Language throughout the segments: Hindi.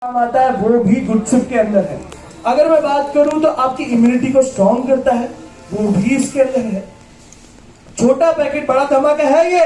काम आता है वो भी गुडसिप के अंदर है। अगर मैं बात करूं तो आपकी इम्यूनिटी को स्ट्रॉन्ग करता है, वो भी इसके अंदर है। छोटा पैकेट बड़ा धमाका है ये।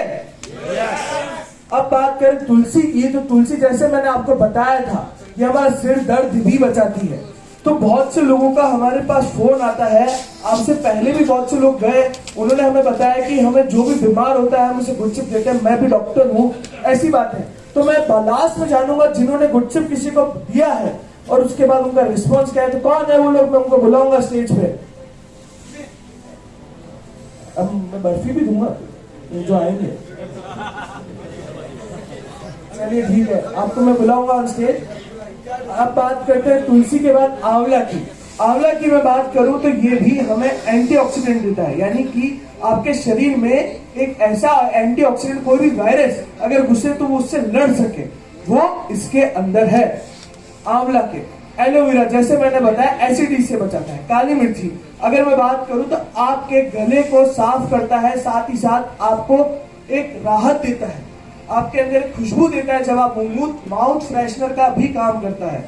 अब बात करें तुलसी की, तो तुलसी जैसे मैंने आपको बताया था ये हमारा सिर दर्द भी बचाती है। तो बहुत से लोगों का हमारे पास फोन आता है, आपसे पहले भी बहुत से लोग गए, उन्होंने हमें बताया कि हमें जो भी बीमार होता है हम उसे गुडसिप देते हैं, मैं भी डॉक्टर हूँ, ऐसी बात है। तो मैं लास्ट में जानूंगा जिन्होंने गुडसिप किसी को दिया है और उसके बाद उनका रिस्पॉन्स क्या है। तो कौन है वो लोग, मैं उनको बुलाऊंगा स्टेज पे। अब मैं बर्फी भी दूंगा ये जो आएंगे। चलिए ठीक है, आपको मैं बुलाऊंगा ऑन स्टेज। अब बात करते हैं तुलसी के बाद आंवला की। आंवला की मैं बात करूं तो ये भी हमें एंटीऑक्सीडेंट देता है, यानी कि आपके शरीर में एक ऐसा एंटीऑक्सीडेंट, कोई भी वायरस अगर घुसे तो वो उससे लड़ सके, वो इसके अंदर है आंवला के। एलोवेरा जैसे मैंने बताया एसिडिटी से बचाता है। काली मिर्ची अगर मैं बात करूं तो आपके गले को साफ करता है, साथ ही साथ आपको एक राहत देता है, आपके अंदर एक खुशबू देता है जब आप माउथ फ्रेशनर का भी काम करता है।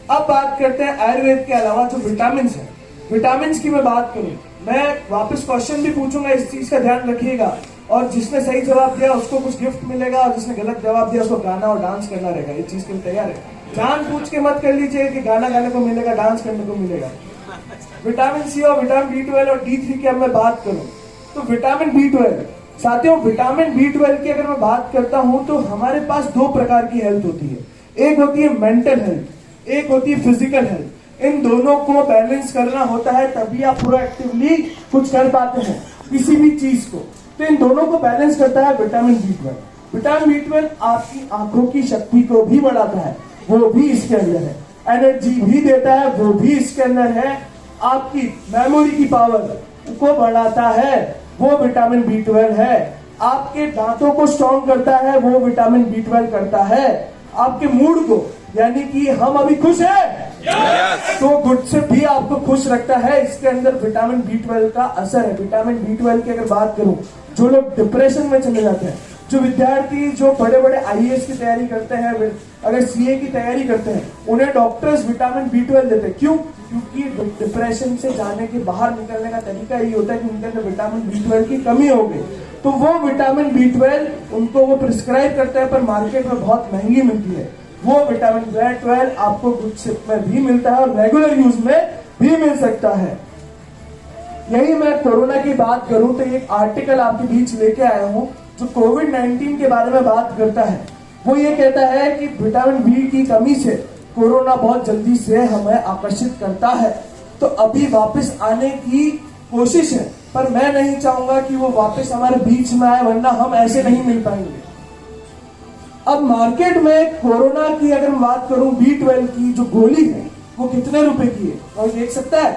अब बात करते हैं आयुर्वेद के अलावा जो विटामिन है। विटामिन की मैं बात करूं, मैं वापस क्वेश्चन भी पूछूंगा, इस चीज का ध्यान रखिएगा। और जिसने सही जवाब दिया उसको कुछ गिफ्ट मिलेगा, और जिसने गलत जवाब दिया उसको गाना और डांस करना रहेगा। ये चीज के लिए तैयार है? जान पूछ के मत कर लीजिए कि गाना गाने को मिलेगा, डांस करने को मिलेगा। विटामिन सी और विटामिन B12 और D3 की अब मैं बात करूं तो विटामिन B12 साथियों, विटामिन B12 की अगर मैं बात करता हूं तो हमारे पास दो प्रकार की हेल्थ होती है। एक होती है मेंटल हेल्थ, एक होती है फिजिकल हेल्थ। इन दोनों को बैलेंस करना होता है, तभी आप प्रोएक्टिवली कुछ कर पाते हैं किसी भी चीज को। तो इन दोनों को बैलेंस करता है विटामिन B12। विटामिन B12 आपकी आंखों की शक्ति को भी बढ़ाता है, वो भी इसके अंदर है। एनर्जी भी देता है, वो भी इसके अंदर है। आपकी मेमोरी की पावर को बढ़ाता है, वो विटामिन B12 है। आपके दांतों को स्ट्रॉन्ग करता है, वो विटामिन B12 करता है। आपके मूड को, यानी कि हम अभी खुश हैं तो गुडसिप भी आपको खुश रखता है। इसके अंदर विटामिन B12 का असर है। विटामिन B12 की अगर बात करूं, जो लोग डिप्रेशन में चले जाते हैं, जो विद्यार्थी जो बड़े बड़े IAS की तैयारी करते हैं, अगर CA की तैयारी करते हैं, उन्हें डॉक्टर्स विटामिन B12 देते हैं। क्यों? क्योंकि डिप्रेशन से जाने के बाहर निकलने का तरीका ये होता है कि उनके अंदर विटामिन B12 की कमी हो गई, तो वो विटामिन B12 उनको वो प्रिस्क्राइब करते हैं, पर मार्केट में बहुत महंगी मिलती है। वो विटामिन B12 आपको गुडसिप में भी मिलता है और रेगुलर यूज में भी मिल सकता है। यही मैं कोरोना की बात करूं तो एक आर्टिकल आपके बीच लेके आया हूं जो कोविड-19 के बारे में बात करता है। वो ये कहता है कि विटामिन B की कमी से कोरोना बहुत जल्दी से हमें आकर्षित करता है। तो अभी वापस आने की कोशिश है, पर मैं नहीं चाहूंगा कि वो वापस हमारे बीच में आए, वरना हम ऐसे नहीं मिल पाएंगे। अब मार्केट में कोरोना की अगर मैं बात करूं, B12 की जो गोली है वो कितने रुपए की है और देख सकता है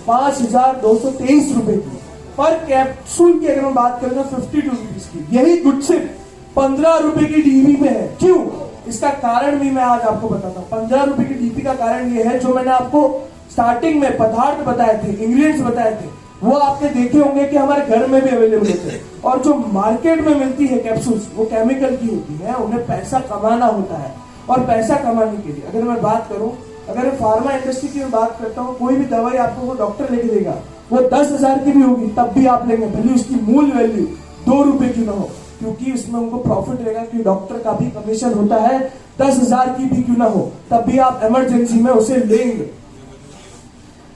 5223 रुपए की। पर कैप्सूल की अगर मैं बात करूं तो 52 रुपीज की। यही गुडसिप 15 रुपए की DB में है। क्यों? इसका कारण भी मैं आज आपको बताता हूँ। 15 रुपए की DB का कारण ये है, जो मैंने आपको स्टार्टिंग में पदार्थ बताए थे, इंग्रेडिएंट्स बताए थे, वो आपने देखे होंगे कि हमारे घर में भी अवेलेबल होते हैं। और जो मार्केट में मिलती है कैप्सूल्स, वो केमिकल की होती है। उन्हें पैसा कमाना होता है, और पैसा कमाने के लिए अगर मैं बात करूं, अगर फार्मा इंडस्ट्री की मैं बात करता हूं, कोई भी दवाई आपको वो डॉक्टर लेके देगा, वो 10,000 की भी होगी तब भी आप लेंगे, भले उसकी मूल वैल्यू 2 रुपए की ना हो, क्योंकि उसमें उनको प्रॉफिट रहेगा कि डॉक्टर का भी कमीशन होता है। 10,000 की भी क्यों ना हो तब भी आप इमरजेंसी में उसे लेंगे।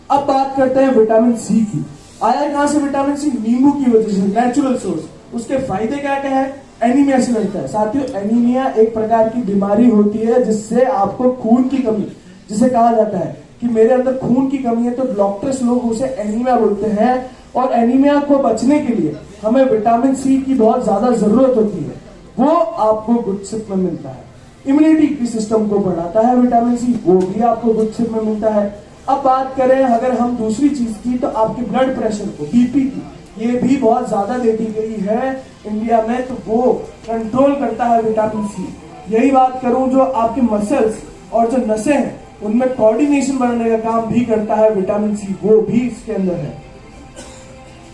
अब बात करते हैं विटामिन C की। आया कहां से विटामिन C? नींबू की वजह से, नेचुरल सोर्स। उसके फायदे क्या क्या है? एनीमिया से लड़ता है। साथियों, एनीमिया एक प्रकार की बीमारी होती है जिससे आपको खून की कमी, जिसे कहा जाता है कि मेरे अंदर खून की कमी है, तो डॉक्टर्स लोग उसे एनीमिया बोलते हैं। और एनीमिया को बचने के लिए हमें विटामिन C की बहुत ज्यादा जरूरत होती है, वो आपको गुडसिप में मिलता है। इम्यूनिटी की सिस्टम को बढ़ाता है विटामिन C, वो भी आपको गुडसिप में मिलता है। अब बात करें अगर हम दूसरी चीज की, तो आपके ब्लड प्रेशर को, BP की, ये भी बहुत ज्यादा दे दी गई है इंडिया में, तो वो कंट्रोल करता है विटामिन C। यही बात करूं, जो आपके मसल्स और जो नसें हैं उनमें कोऑर्डिनेशन बनाने का काम भी करता है विटामिन C, वो भी इसके अंदर है।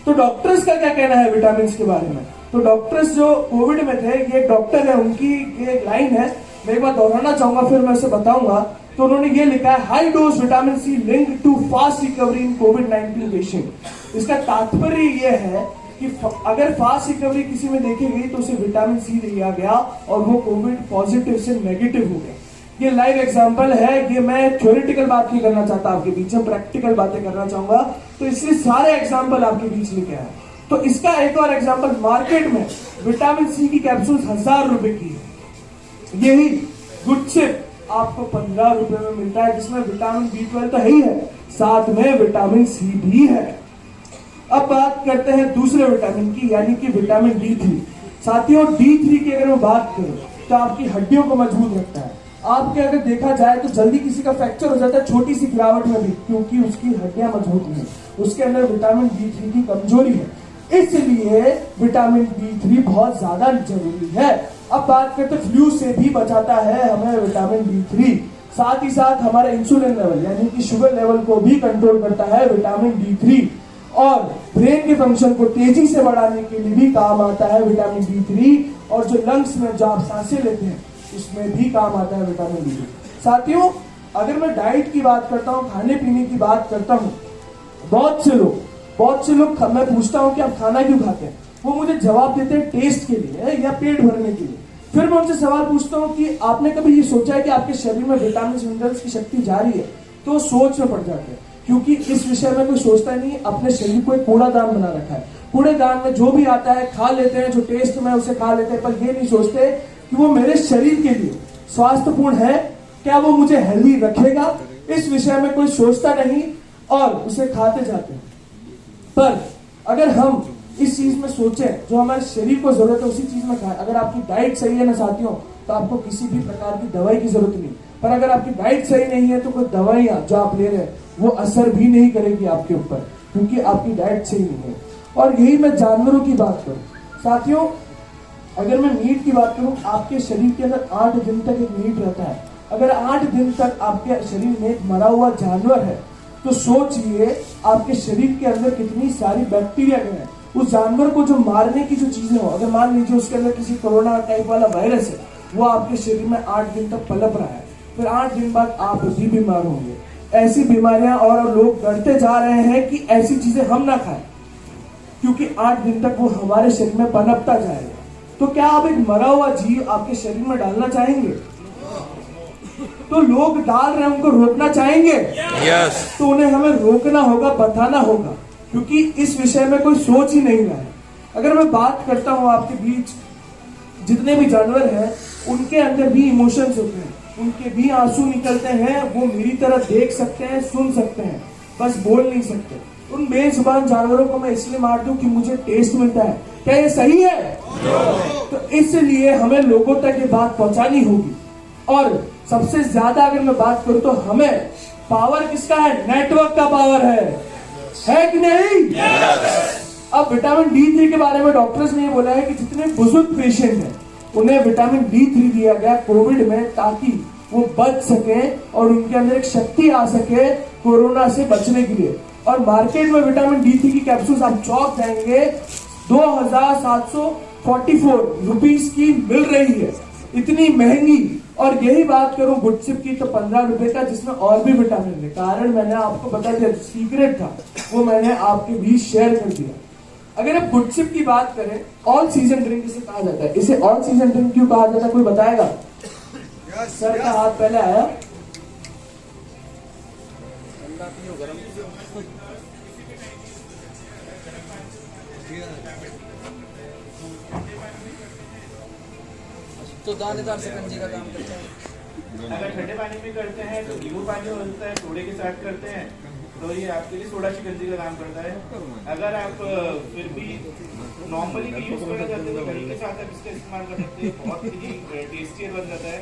तो डॉक्टर्स का क्या कहना है विटामिन के बारे में? तो डॉक्टर्स जो कोविड में थे, ये डॉक्टर है, उनकी एक लाइन है, मैं एक बार दोहराना चाहूंगा, फिर मैं उसे बताऊंगा। तो उन्होंने ये लिखा है, high dose vitamin C link to fast recovery in कोविड-19 पेशेंट। इसका तात्पर्य ये है कि अगर फास्ट रिकवरी किसी में देखी गई तो उसे विटामिन सी दिया गया और वो कोविड पॉजिटिव से नेगेटिव हो गया। ये लाइव एग्जांपल है, ये मैं थ्योरेटिकल बात नहीं करना चाहता आपके बीच में, प्रैक्टिकल बातें करना चाहूंगा, तो इसलिए सारे एग्जांपल आपके बीच लेके आया। तो इसका एक और एग्जांपल, मार्केट में विटामिन सी की कैप्सूल 1000 रुपए की है, यही गुडसिप आपको 15 रुपए में मिलता है, जिसमें विटामिन B12 तो है ही है, साथ में विटामिन सी भी है। अब बात करते हैं दूसरे विटामिन की, यानी कि विटामिन D3। साथियों, D3 की अगर मैं बात करूं तो आपकी हड्डियों को मजबूत रखता है। आपके अगर देखा जाए तो जल्दी किसी का फ्रैक्चर हो जाता है छोटी सी गिरावट में भी, क्योंकि उसकी हड्डियां मजबूत नहीं, उसके अंदर विटामिन D3 की कमजोरी है, इसलिए विटामिन D3 बहुत ज्यादा जरूरी है। अब बात करते फ्लू से भी बचाता है हमें विटामिन D3, साथ ही साथ हमारे इंसुलिन लेवल यानी कि शुगर लेवल को भी कंट्रोल करता है विटामिन D3, और ब्रेन के फंक्शन को तेजी से बढ़ाने के लिए भी काम आता है विटामिन D3, और जो लंग्स में जो आप सांसें लेते हैं उसमें भी काम आता है विटामिन D3। साथियों, अगर मैं डाइट की बात करता हूँ, खाने पीने की बात करता हूँ, बहुत से लोग मैं पूछता हूँ कि आप खाना क्यों खाते हैं, वो मुझे जवाब देते हैं टेस्ट के लिए या पेट भरने के लिए। फिर मैं उनसे सवाल पूछता हूँ कि आपने कभी ये सोचा है कि आपके शरीर में विटामिन मिनरल्स की शक्ति जा रही है? तो वो सोच में पड़ जाते हैं, क्योंकि इस विषय में कोई सोचता नहीं। अपने शरीर को एक कूड़ादान बना रखा है, कूड़ेदान में जो भी आता है खा लेते हैं, जो टेस्ट में उसे खा लेते हैं, पर ये नहीं सोचते कि वो मेरे शरीर के लिए स्वास्थ्यपूर्ण है, क्या वो मुझे हेल्दी रखेगा। इस विषय में कोई सोचता नहीं और उसे खाते जाते हैं। पर अगर हम इस चीज में सोचें, जो हमारे शरीर को जरूरत है उसी चीज में खाएं। अगर आपकी डाइट सही है ना साथियों, तो आपको किसी भी प्रकार की दवाई की जरूरत नहीं। पर अगर आपकी डाइट सही नहीं है तो कोई दवाइयां जो आप ले रहे हैं वो असर भी नहीं करेगी आपके ऊपर, क्योंकि आपकी डाइट सही नहीं है। और यही मैं जानवरों की बात करूं साथियों, अगर मैं मीट की बात करूं, आपके शरीर के अंदर 8 दिन तक एक मीट रहता है। अगर 8 दिन तक आपके शरीर में एक मरा हुआ जानवर है, तो सोचिए आपके शरीर के अंदर कितनी सारी बैक्टीरिया है। उस जानवर को जो मारने की जो चीजें हो, अगर मान लीजिए उसके अंदर किसी कोरोना टाइप वाला वायरस है, वो आपके शरीर में 8 दिन तक पलप रहा है, फिर 8 दिन बाद आप भी बीमार होंगे। ऐसी बीमारियां और लोग डरते जा रहे हैं कि ऐसी चीजें हम ना खाएं, क्योंकि 8 दिन तक वो हमारे शरीर में पनपता जाएगा। तो क्या आप एक मरा हुआ जीव आपके शरीर में डालना चाहेंगे? तो लोग डाल रहे हैं, उनको रोकना चाहेंगे? यस। तो उन्हें हमें रोकना होगा, बताना होगा, क्योंकि इस विषय में कोई सोच ही नहीं रहा है। अगर मैं बात करता हूं, आपके बीच जितने भी जानवर हैं उनके अंदर भी इमोशंस होते हैं, उनके भी आंसू निकलते हैं, वो मेरी तरह देख सकते हैं, सुन सकते हैं, बस बोल नहीं सकते। उन बेजुबान जानवरों को मैं इसलिए मार दूं कि मुझे टेस्ट मिलता है, क्या ये सही है? तो इसलिए हमें लोगों तक ये बात पहुंचानी होगी। और सबसे ज्यादा अगर मैं बात करूं तो हमें पावर किसका है? नेटवर्क का पावर है कि नहीं? अब विटामिन D3 के बारे में डॉक्टर्स ने बोला है कि जितने बुजुर्ग पेशेंट हैं उन्हें विटामिन D3 दिया गया कोविड में, ताकि वो बच सके और उनके अंदर एक शक्ति आ सके कोरोना से बचने के लिए। और मार्केट में विटामिन D3 की कैप्सूल्स आप चौक जाएंगे 2744 रुपीज की मिल रही है, इतनी महंगी। और यही बात करूं गुडसिप की तो 15 रुपए का, जिसमें और भी विटामिन है। कारण मैंने आपको बता दिया, सीक्रेट था वो मैंने आपके बीच शेयर कर दिया। अगर आप गुडसिप की बात करें, ऑल सीजन ड्रिंक इसे कहा जाता है। इसे ऑल सीजन ड्रिंक क्यों कहा जाता है, कोई बताएगा? सर का हाथ पहले आया। तो दानेदार शिकंजी का काम करते हैं। अगर ठंडे पानी में करते हैं तो नींबू पानी होता है, सोडे के साथ करते हैं तो ये आपके लिए सोडा शिकंजी का काम करता है। अगर आप फिर भी नॉर्मली भी यूज करना चाहते हैं तो दही के साथ आप इसका इस्तेमाल कर सकते हैं, बहुत ही टेस्टियर बन जाता है।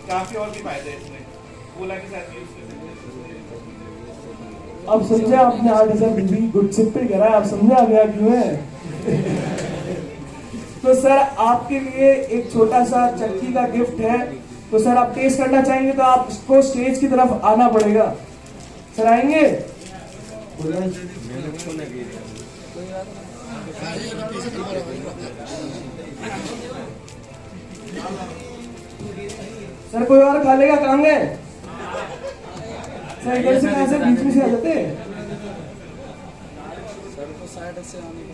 काफी और भी फायदे हैं इसमें, कोला के साथ भी यूज कर सकते हैं। अब समझे आपने 8000 गुडसिप पे करा है, आप समझे आ गया क्यों है? तो सर आपके लिए एक छोटा सा चक्की का गिफ्ट है, तो सर आप टेस्ट करना चाहेंगे तो आपको स्टेज की तरफ आना पड़ेगा। सर आएंगे? सर कोई और खा लेगा? कहाँ गए सर? इधर से कहाँ से बीच में से आ जाते हैं? सर को साइड से आने का